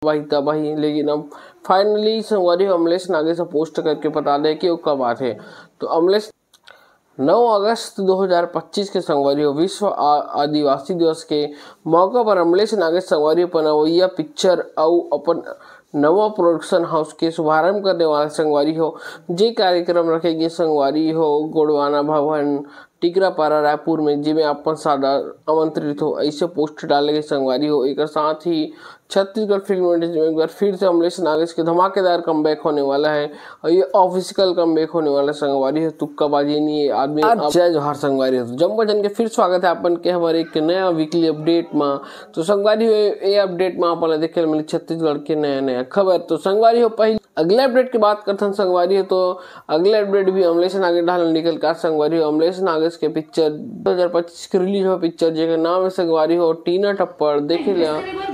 भाई तबाही। लेकिन अब फाइनली संगवारी अमलेश नागे से पोस्ट करके बता दें कि वो कब आते। तो अमलेश 9 अगस्त 2025 के संगवारी विश्व आदिवासी दिवस के मौका पर अमलेश नागे संगवारी पनवैया पिक्चर और अपन नवा प्रोडक्शन हाउस के शुभारंभ करने वाला संगवारी हो। जे कार्यक्रम रखेगी संगवारी हो गोड़वाना भवन टिकरापारा रायपुर में, जिसमें अपन सादा आमंत्रित हो। ऐसे पोस्ट डालेंगे संगवारी हो। एक साथ ही छत्तीसगढ़ फिल्म इंडस्ट्री में एक बार फिर से अमलेश नागेश के धमाकेदार कमबैक होने वाला है और ये ऑफिशियल कमबैक होने वाला संगवारी है। तुक्काबाजी नहीं है आदमी। जय जोहार संगवारी हो। जम्मो जन के फिर स्वागत है अपन के हमारे एक नया वीकली अपडेट में। तो संगवारी हो ये अपडेट में अपन देखे मिली छत्तीसगढ़ के नया नया खबर। तो संगवारी हो पहले अगले अपडेट की बात करते हैं संगवारी हो। तो अगले अपडेट भी अमलेश नागे ढाल निकल का संगवारी हो। अमलेश नागेश के पिक्चर 2025 के रिलीज हो पिक्चर जेकर नाम है संगवारी हो टीना टप्पड़ देखे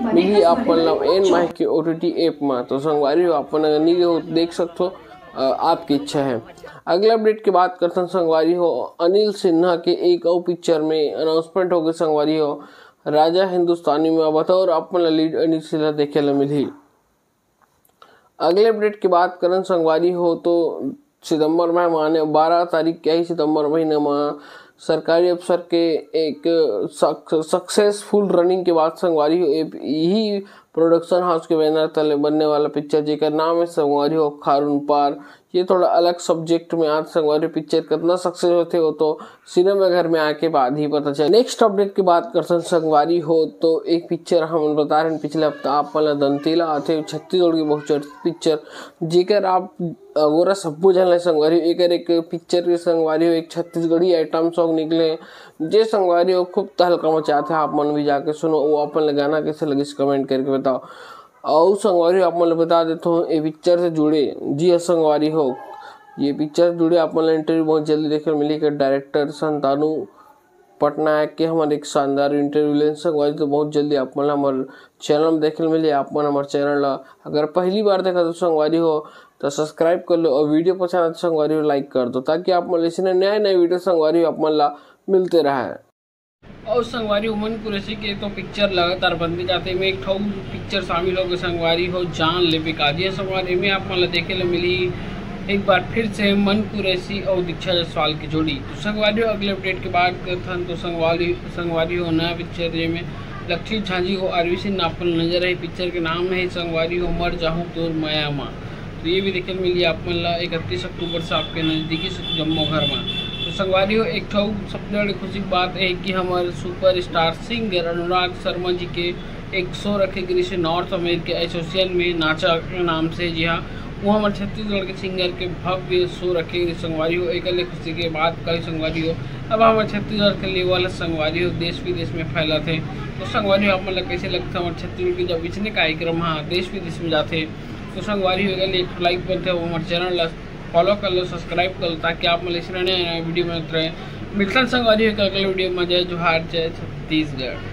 मिली अपन एन माह के OTT ऐप में। तो संगवारी हो अपन नहीं हो देख सकते हो, आपकी इच्छा है। अगले अपडेट की बात करते हैं संगवारी हो। अनिल सिन्हा के एक और पिक्चर में अनाउंसमेंट हो गई संगवारी हो। राजा हिंदुस्तानी में बतौर अपन लीड अनिल सिन्हा देखे मिली। अगले अपडेट की बात करें संगवारी हो तो सितंबर में माने 12 तारीख के ही सितंबर महीने में सरकारी अफसर के एक सक्सेसफुल रनिंग के बाद संगवारी हो यही प्रोडक्शन हाउस के बैनर तले बनने वाला पिक्चर जेकर नाम है संगवारी हो खारून पार। ये थोड़ा अलग सब्जेक्ट में आज संगवारी पिक्चर कितना सक्सेस होते हो तो सिनेमा घर में आके बाद ही पता चले। नेक्स्ट अपडेट की बात करते हैं संगवारी हो तो एक पिक्चर हम बता रहे हैं पिछले हफ्ता आप वाला दंतीला आते छत्तीसगढ़ की बहुत पिक्चर जेकर आप गोरा सबू जन संगवारी एक पिक्चर के संगवारी हो एक छत्तीसगढ़ी आइटम सॉन्ग निकले जे संगवारी हो खूब तहलका मचाते आप मन भी जाके सुनो। वो अपन गाना कैसे लगे कमेंट करके बताओ। और संगवारी आप मन बता देता हूँ ये पिक्चर से जुड़े जी संगवारी हो ये पिक्चर से जुड़े आप मन इंटरव्यू बहुत जल्दी देखने मिली कि डायरेक्टर संतानु पटनायक के हमारे एक शानदार इंटरव्यू लें संगवारी। तो बहुत जल्दी आप मन हमारे चैनल में देखने मिली। आप मन हमारे चैनल अगर पहली बार देखा तो संगवारी हो तो सब्सक्राइब कर लो और वीडियो पसंद आए तो संगवारी हो लाइक कर दो ताकि आप मन इसने नए नए वीडियो संगवारी आप मन मिलते रहे। और संगवारी उमन कुरैशी के तो पिक्चर लगातार बनते जाते में एक पिक्चर शामिल हो गए संगवारी हो जान ले बेकाजी संगवारी में आप मन देखे मिली एक बार फिर से मन कुरैशी और दीक्षा जायसवाल की जोड़ी। तो संगवारी हो अगले अपडेट की बात करते हैं तो संगवारी हो नया पिक्चर में लक्ष्मी झांझी हो आरवी सिंह नापल नजर है। पिक्चर के नाम है संगवारी हो मर जाहूँ तोर माया माँ। तो ये भी देखने मिली आप मन 31 अक्टूबर से आपके नज़दीकी जम्मू घर में। तो संगवारी हो एक सबसे बड़ी खुशी की बात है कि हमारे super star singer Anurag Sharma ji के एक शो रखे गए से नॉर्थ अमेरिका एसोसिएशन में नाचा के नाम से। जी हाँ वो हमारे छत्तीसगढ़ के सिंगर के भव्य शो रखे गए संगवारी हो एक अलग खुशी के बाद कल संगवारी हो अब हमारे छत्तीसगढ़ के लेवल संगवारी हो देश विदेश में फैला थे। तो संगवारी हो आप मतलब कैसे लगता है हमारे छत्तीसगढ़ के जब इतने कार्यक्रम हाँ देश विदेश में जाते तो संगवारी हो एक लाइक बनते हो हमारे चैनल फॉलो कर लो सब्सक्राइब कर लो ताकि आप मतलब इस नए वीडियो में मिलता संगवारी हो अगले वीडियो में। जय जोहार जय छत्तीसगढ़।